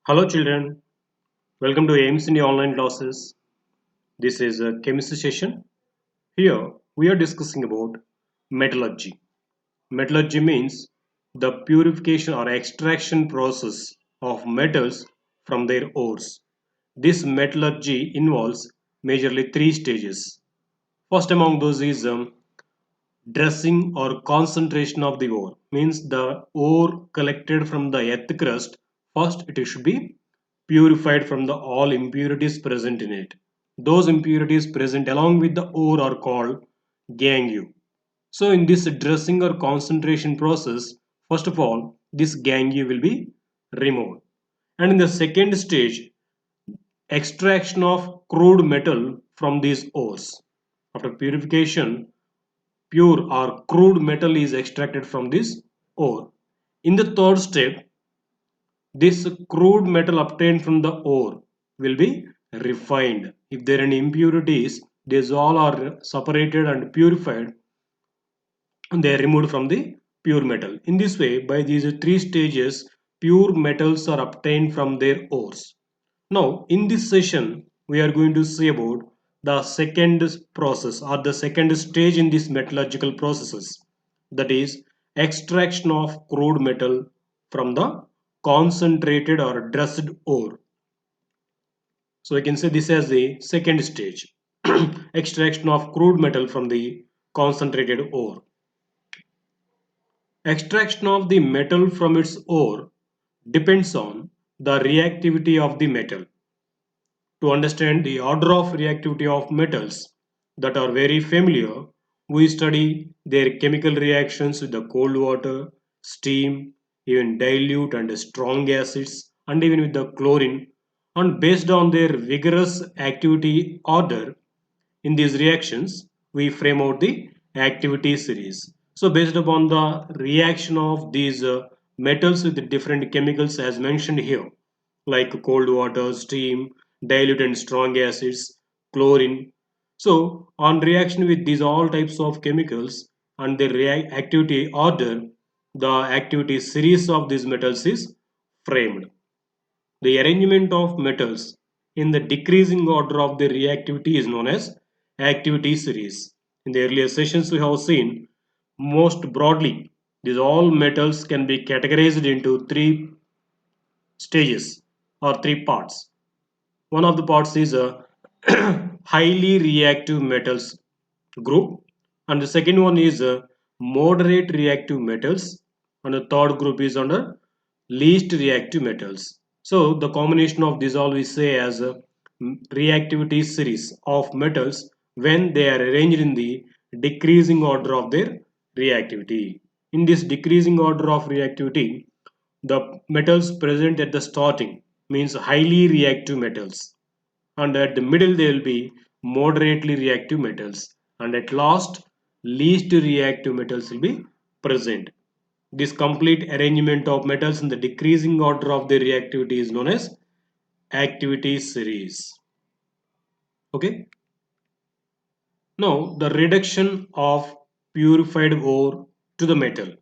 Hello children, welcome to AIMS in online classes. This is a chemistry session. Here we are discussing about metallurgy. Metallurgy means the purification or extraction process of metals from their ores. This metallurgy involves majorly three stages. First among those is dressing or concentration of the ore. Means the ore collected from the earth crust, first it should be purified from the all impurities present in it. Those impurities present along with the ore are called gangue. So in this dressing or concentration process, first of all, this gangue will be removed. And in the second stage, extraction of crude metal from these ores. After purification, pure or crude metal is extracted from this ore. In the third step, this crude metal obtained from the ore will be refined. If there are any impurities, these all are separated and purified and they are removed from the pure metal. In this way, by these three stages, pure metals are obtained from their ores. Now, in this session, we are going to see about the second process or the second stage in these metallurgical processes, that is extraction of crude metal from the concentrated or dressed ore. So we can say this as the second stage, extraction of crude metal from the concentrated ore. Extraction of the metal from its ore depends on the reactivity of the metal. To understand the order of reactivity of metals that are very familiar, we study their chemical reactions with the cold water, steam, even dilute and strong acids, and even with the chlorine. And based on their vigorous activity order in these reactions, we frame out the activity series. So, based upon the reaction of these metals with the different chemicals as mentioned here, like cold water, steam, dilute and strong acids, chlorine. So, on reaction with these all types of chemicals and their activity order, the activity series of these metals is framed. The arrangement of metals in the decreasing order of their reactivity is known as activity series. In the earlier sessions, we have seen most broadly these all metals can be categorized into three stages or three parts. One of the parts is a highly reactive metals group, and the second one is a moderate reactive metals, and the third group is under least reactive metals. So the combination of these all we say as a reactivity series of metals when they are arranged in the decreasing order of their reactivity. In this decreasing order of reactivity, the metals present at the starting means highly reactive metals, and at the middle they will be moderately reactive metals, and at last least reactive metals will be present. This complete arrangement of metals in the decreasing order of their reactivity is known as activity series. Okay. Now the reduction of purified ore to the metal.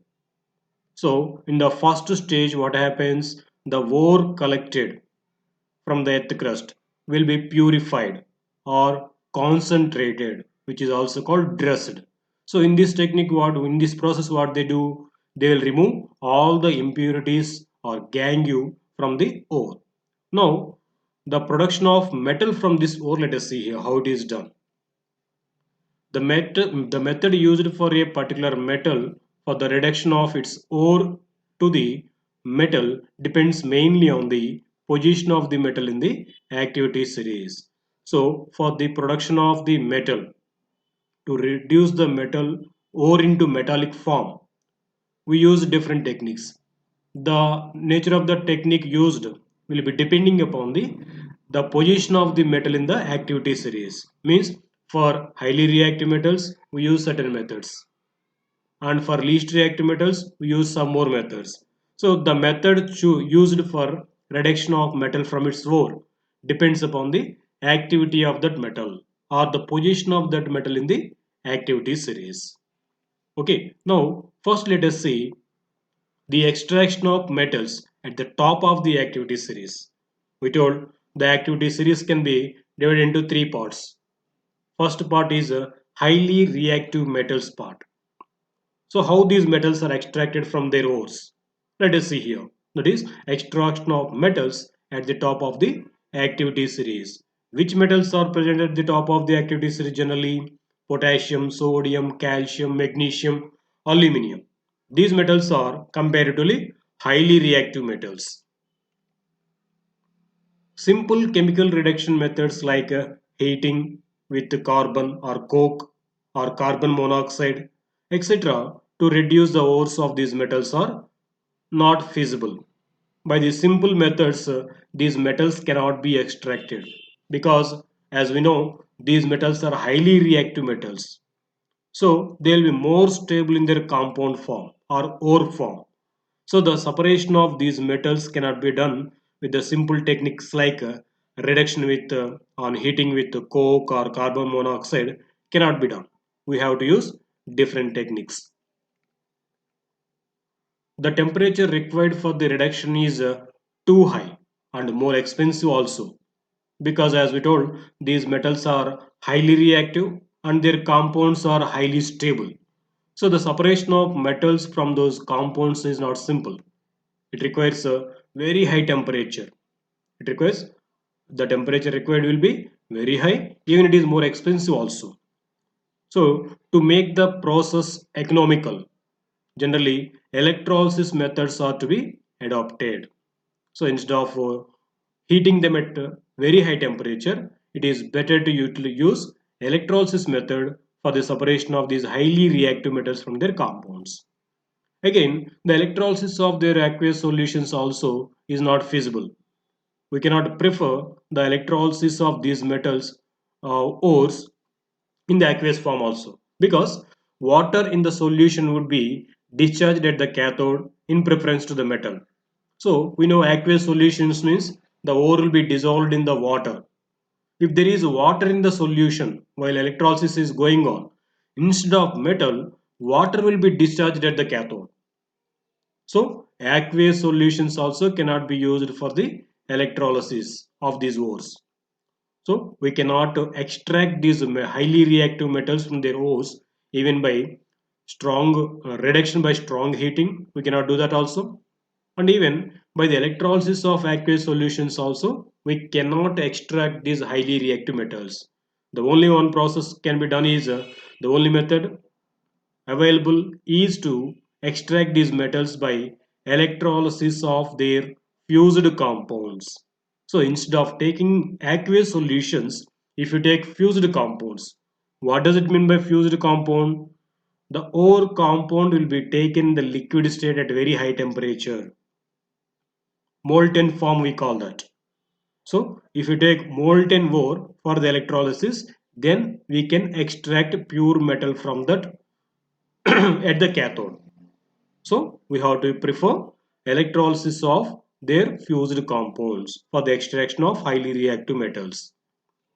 So in the first stage what happens, the ore collected from the earth crust will be purified or concentrated, which is also called dressed. So in this technique, what in this process what they do, they will remove all the impurities or gangue from the ore. Now the production of metal from this ore, let us see here how it is done. The method used for a particular metal for the reduction of its ore to the metal depends mainly on the position of the metal in the activity series. So, for the production of the metal, to reduce the metal ore into metallic form, we use different techniques. The nature of the technique used will be depending upon the position of the metal in the activity series. Means for highly reactive metals we use certain methods, and for least reactive metals we use some more methods. So the method used for reduction of metal from its ore depends upon the activity of that metal or the position of that metal in the activity series. Okay, now first let us see the extraction of metals at the top of the activity series. We told the activity series can be divided into three parts. First part is a highly reactive metals part. So how these metals are extracted from their ores? Let us see here. That is extraction of metals at the top of the activity series. Which metals are present at the top of the activity series generally? Potassium, sodium, calcium, magnesium, aluminum. These metals are comparatively highly reactive metals. Simple chemical reduction methods like heating with carbon or coke or carbon monoxide, etc., to reduce the ores of these metals are not feasible. By these simple methods, these metals cannot be extracted because, as we know, these metals are highly reactive metals. So they will be more stable in their compound form or ore form. So the separation of these metals cannot be done with the simple techniques like reduction with on heating with coke or carbon monoxide cannot be done. We have to use different techniques. The temperature required for the reduction is too high and more expensive also because as we told these metals are highly reactive and their compounds are highly stable. So the separation of metals from those compounds is not simple. It requires a very high temperature. It requires the temperature required will be very high, even it is more expensive also. So to make the process economical, generally electrolysis methods are to be adopted. So instead of heating them at very high temperature, it is better to use electrolysis method for the separation of these highly reactive metals from their compounds. Again, the electrolysis of their aqueous solutions also is not feasible. We cannot prefer the electrolysis of these metals ores in the aqueous form also because water in the solution would be discharged at the cathode in preference to the metal. So we know aqueous solutions means the ore will be dissolved in the water. If there is water in the solution while electrolysis is going on, instead of metal, water will be discharged at the cathode. So aqueous solutions also cannot be used for the electrolysis of these ores. So we cannot extract these highly reactive metals from their ores even by strong reduction by strong heating. We cannot do that also. And even by the electrolysis of aqueous solutions also, we cannot extract these highly reactive metals. The only one process can be done is the only method available is to extract these metals by electrolysis of their fused compounds. So instead of taking aqueous solutions, if you take fused compounds, what does it mean by fused compound? The ore compound will be taken in the liquid state at very high temperature. Molten form we call that. So if you take molten ore for the electrolysis, then we can extract pure metal from that at the cathode. So we have to prefer electrolysis of their fused compounds for the extraction of highly reactive metals.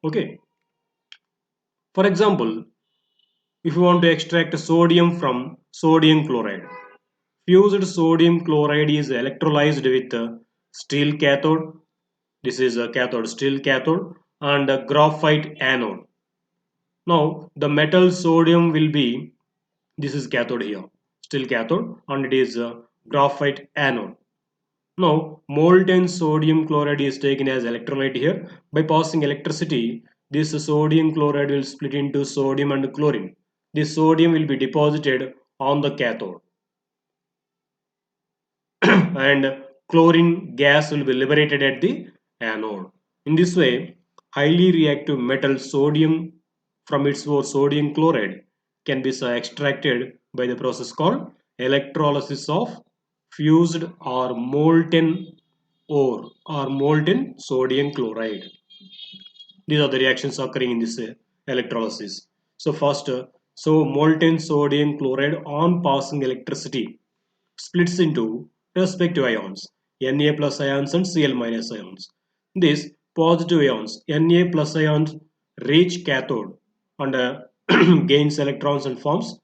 Okay. For example, if you want to extract sodium from sodium chloride, fused sodium chloride is electrolyzed with a steel cathode. This is a cathode, steel cathode, and a graphite anode. Now the metal sodium will be, this is cathode here, steel cathode, and it is a graphite anode. Now, molten sodium chloride is taken as electrolyte here. By passing electricity, this sodium chloride will split into sodium and chlorine. This sodium will be deposited on the cathode and chlorine gas will be liberated at the anode. In this way, highly reactive metal sodium from its ore sodium chloride can be extracted by the process called electrolysis of fused or molten ore or molten sodium chloride. These are the reactions occurring in this electrolysis. So first, so molten sodium chloride on passing electricity splits into respective ions, Na plus ions and Cl minus ions. These positive ions, Na plus ions reach cathode and gains electrons and forms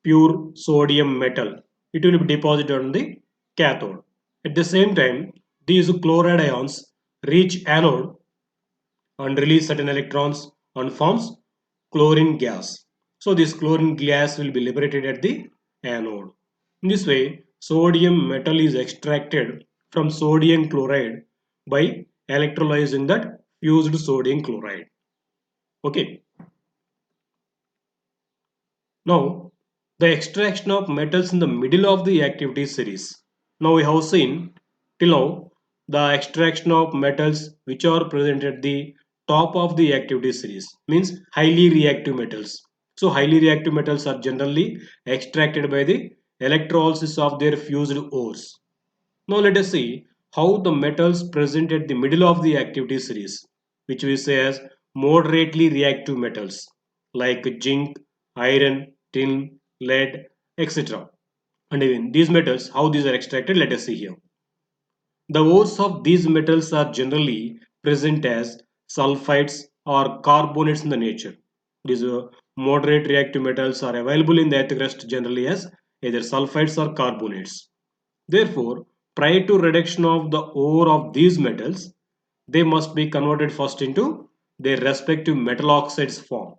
pure sodium metal. It will be deposited on the cathode. At the same time, these chloride ions reach anode and release certain electrons and forms chlorine gas. So this chlorine gas will be liberated at the anode. In this way, sodium metal is extracted from sodium chloride by electrolyzing that fused sodium chloride. Okay. Now, the extraction of metals in the middle of the activity series. Now we have seen till now the extraction of metals which are present at the top of the activity series means highly reactive metals. So highly reactive metals are generally extracted by the electrolysis of their fused ores. Now let us see how the metals present at the middle of the activity series, which we say as moderately reactive metals like zinc, iron, tin, lead, etc. And even these metals, how these are extracted, let us see here. The ores of these metals are generally present as sulfides or carbonates in the nature. These moderate reactive metals are available in the earth crust generally as either sulfides or carbonates. Therefore, prior to reduction of the ore of these metals, they must be converted first into their respective metal oxides form.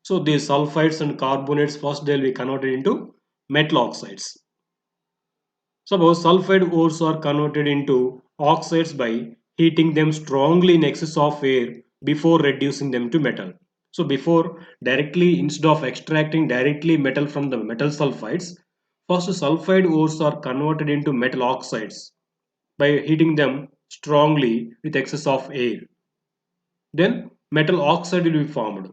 So these sulfides and carbonates first they will be converted into metal oxides. Suppose sulfide ores are converted into oxides by heating them strongly in excess of air before reducing them to metal. So before directly instead of extracting directly metal from the metal sulfides, first sulfide ores are converted into metal oxides by heating them strongly with excess of air. Then metal oxide will be formed.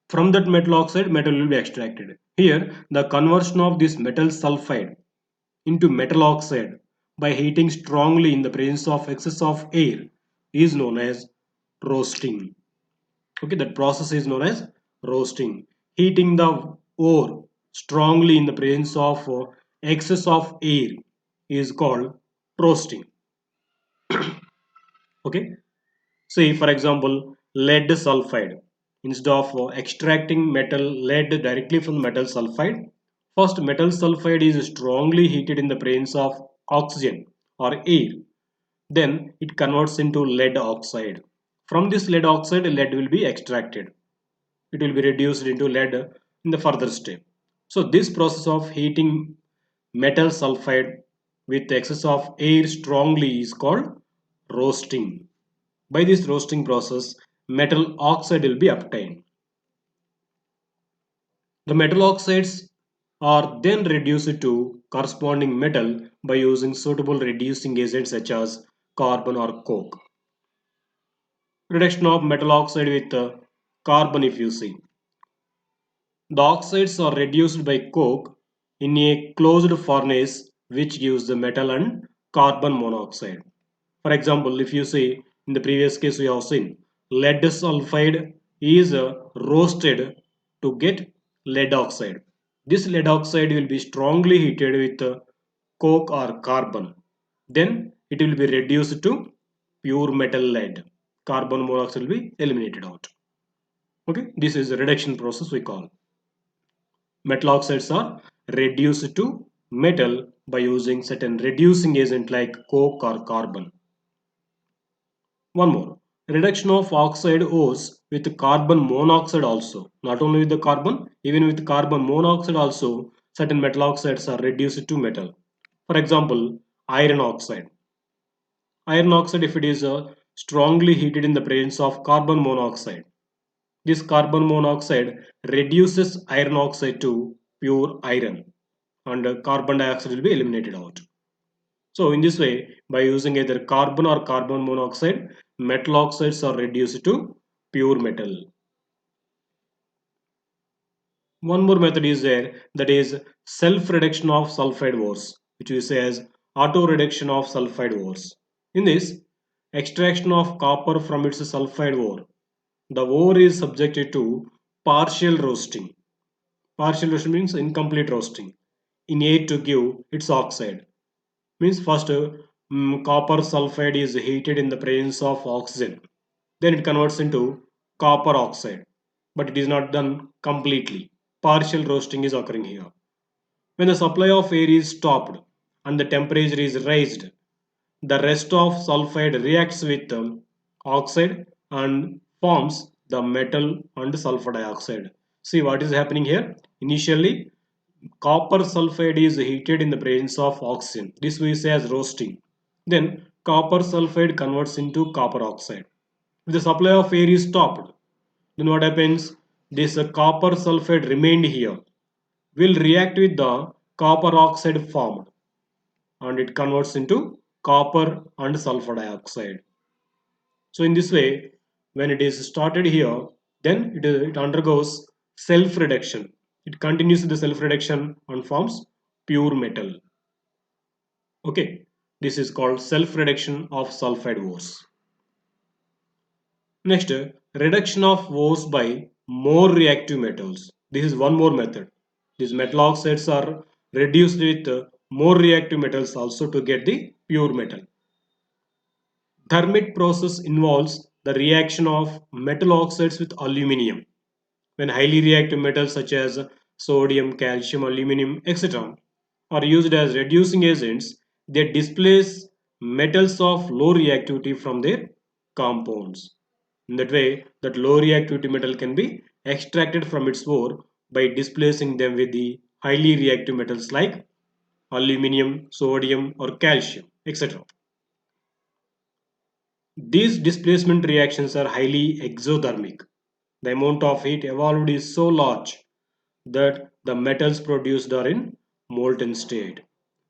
From that metal oxide, metal will be extracted. Here, the conversion of this metal sulfide into metal oxide by heating strongly in the presence of excess of air is known as roasting. Okay, that process is known as roasting. Heating the ore strongly in the presence of excess of air is called roasting. Okay, say for example, lead sulfide. Instead of extracting metal lead directly from metal sulfide, first metal sulfide is strongly heated in the presence of oxygen or air. Then it converts into lead oxide. From this lead oxide, lead will be extracted. It will be reduced into lead in the further step. So this process of heating metal sulfide with excess of air strongly is called roasting. By this roasting process, metal oxide will be obtained. The metal oxides are then reduced to corresponding metal by using suitable reducing agents such as carbon or coke. Reduction of metal oxide with carbon if you see. The oxides are reduced by coke in a closed furnace which gives the metal and carbon monoxide. For example, if you see in the previous case we have seen lead sulfide is roasted to get lead oxide. This lead oxide will be strongly heated with coke or carbon. Then it will be reduced to pure metal lead. Carbon monoxide will be eliminated out. Okay, this is a reduction process we call. Metal oxides are reduced to metal by using certain reducing agent like coke or carbon. One more. Reduction of oxide ores with carbon monoxide also. Not only with the carbon, even with carbon monoxide also, certain metal oxides are reduced to metal. For example, iron oxide. Iron oxide, if it is strongly heated in the presence of carbon monoxide, this carbon monoxide reduces iron oxide to pure iron and carbon dioxide will be eliminated out. So in this way, by using either carbon or carbon monoxide, metal oxides are reduced to pure metal. One more method is there, that is self-reduction of sulfide ores, which we say as auto-reduction of sulfide ores. In this, extraction of copper from its sulfide ore, the ore is subjected to partial roasting. Partial roasting means incomplete roasting in air to give its oxide. Means first copper sulfide is heated in the presence of oxygen. Then it converts into copper oxide. But it is not done completely. Partial roasting is occurring here. When the supply of air is stopped and the temperature is raised, the rest of sulfide reacts with oxide and forms the metal and sulfur dioxide. See what is happening here? Initially, copper sulfide is heated in the presence of oxygen. This we say as roasting. Then copper sulfide converts into copper oxide. If the supply of air is stopped, then what happens? This copper sulfide remained here, will react with the copper oxide formed, and it converts into copper and sulfur dioxide. So in this way, when it is started here, then it undergoes self-reduction. It continues the self-reduction and forms pure metal. Okay, this is called self-reduction of sulfide ores. Next, reduction of ores by more reactive metals. This is one more method. These metal oxides are reduced with more reactive metals also to get the pure metal. Thermit process involves the reaction of metal oxides with aluminium. When highly reactive metals such as sodium, calcium, aluminum, etc. are used as reducing agents, they displace metals of low reactivity from their compounds. In that way, that low reactivity metal can be extracted from its ore by displacing them with the highly reactive metals like aluminum, sodium, or calcium, etc. These displacement reactions are highly exothermic. The amount of heat evolved is so large that the metals produced are in molten state.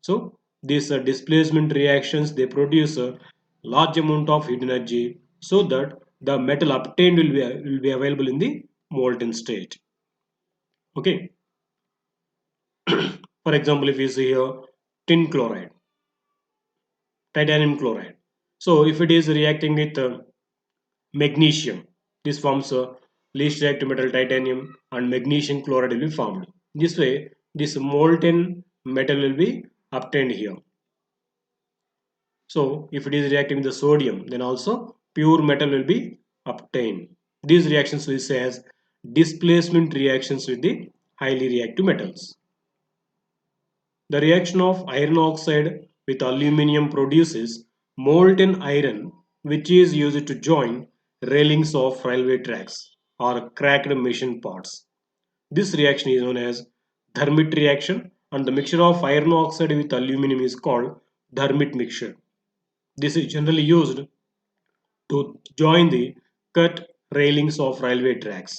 So these displacement reactions, they produce a large amount of heat energy so that the metal obtained will be available in the molten state. Okay. For example, if you see here tin chloride, titanium chloride. So if it is reacting with magnesium, this forms a least reactive metal titanium, and magnesium chloride will be formed. This way, this molten metal will be obtained here. So if it is reacting with the sodium, then also pure metal will be obtained. These reactions we say as displacement reactions with the highly reactive metals. The reaction of iron oxide with aluminium produces molten iron, which is used to join railings of railway tracks or cracked machine parts. This reaction is known as Thermit reaction, and the mixture of iron oxide with aluminium is called Thermit mixture. This is generally used to join the cut railings of railway tracks.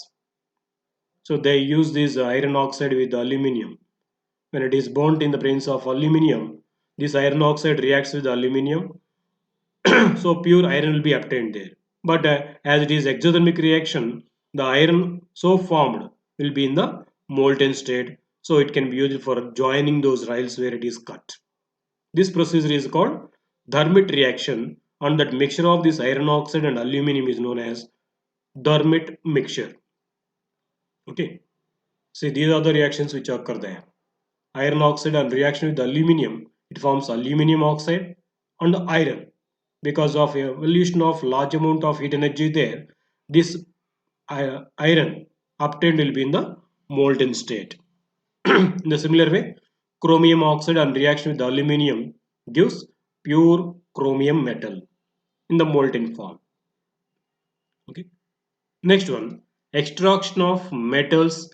So they use this iron oxide with aluminium. When it is burnt in the presence of aluminium, this iron oxide reacts with aluminium, so pure iron will be obtained there. But as it is exothermic reaction, the iron so formed will be in the molten state, so it can be used for joining those rails where it is cut. This procedure is called Thermit reaction, and that mixture of this iron oxide and aluminium is known as Thermit mixture. Okay, see these are the reactions which occur there. Iron oxide and reaction with aluminum, it forms aluminum oxide and iron. Because of evolution of large amount of heat energy there, this iron obtained will be in the molten state. In the similar way, chromium oxide and reaction with aluminum gives pure chromium metal in the molten form. Okay. Next one, extraction of metals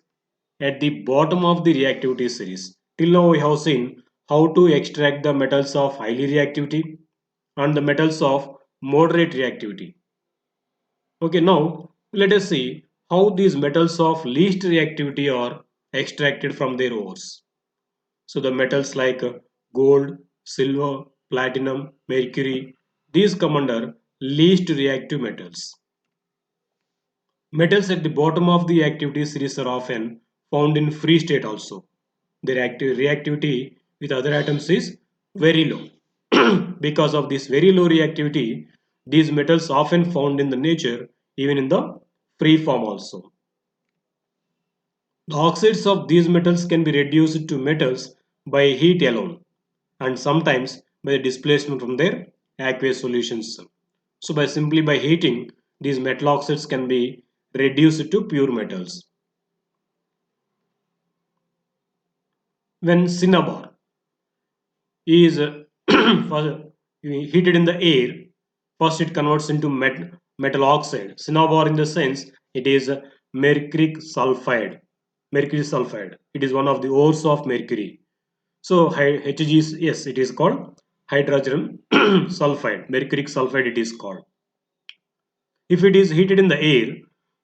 at the bottom of the reactivity series. Till now we have seen how to extract the metals of highly reactivity and the metals of moderate reactivity. Okay, now let us see how these metals of least reactivity are extracted from their ores. So the metals like gold, silver, platinum, mercury, these come under least reactive metals. Metals at the bottom of the activity series are often found in free state also. Their reactivity with other atoms is very low. Because of this very low reactivity, these metals often found in the nature, even in the free form also. The oxides of these metals can be reduced to metals by heat alone, and sometimes by the displacement from their aqueous solutions. So by simply by heating, these metal oxides can be reduced to pure metals. When cinnabar is heated in the air, first it converts into metal oxide. Cinnabar in the sense it is mercury sulfide. Mercury sulfide. It is one of the ores of mercury. So Hg is, yes, it is called hydrogen sulfide. Mercuric sulfide it is called. If it is heated in the air,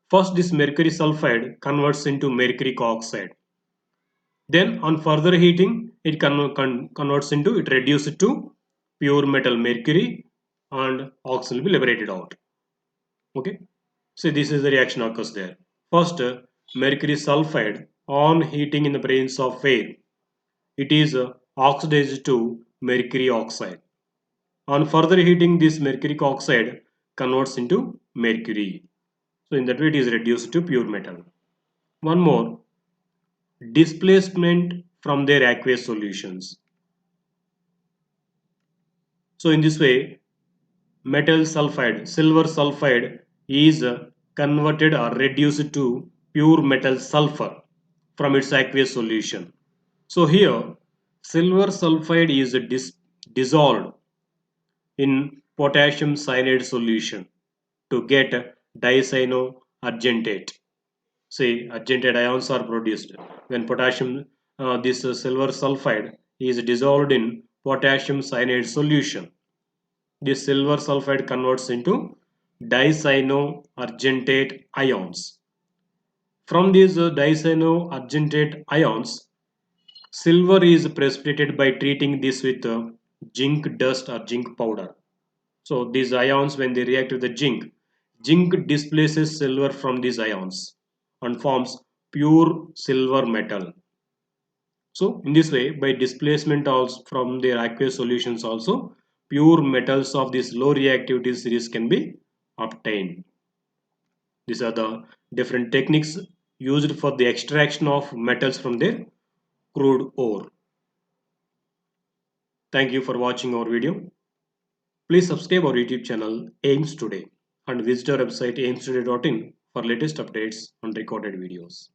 first this mercury sulfide converts into mercuric oxide. Then on further heating, it converts into, it reduces to pure metal mercury and oxygen will be liberated out. Okay. So this is the reaction occurs there. First, mercury sulfide on heating in the presence of air, it is oxidized to mercury oxide. On further heating, this mercuric oxide converts into mercury. So in that way, it is reduced to pure metal. One more, displacement from their aqueous solutions. So in this way, metal sulfide, silver sulfide is converted or reduced to pure metal sulfur from its aqueous solution. So here, silver sulfide is dissolved in potassium cyanide solution to get dicyanoargentate. Say argentate ions are produced when potassium, this silver sulfide is dissolved in potassium cyanide solution. This silver sulfide converts into dicyanoargentate ions. From these dicyanoargentate ions, silver is precipitated by treating this with zinc dust or zinc powder. So these ions, when they react with the zinc, zinc displaces silver from these ions and forms pure silver metal. So in this way, by displacement also from their aqueous solutions also, pure metals of this low reactivity series can be obtained. These are the different techniques used for the extraction of metals from their crude ore. Thank you for watching our video. Please subscribe our YouTube channel AIMS Today and visit our website aimstoday.in for latest updates on recorded videos.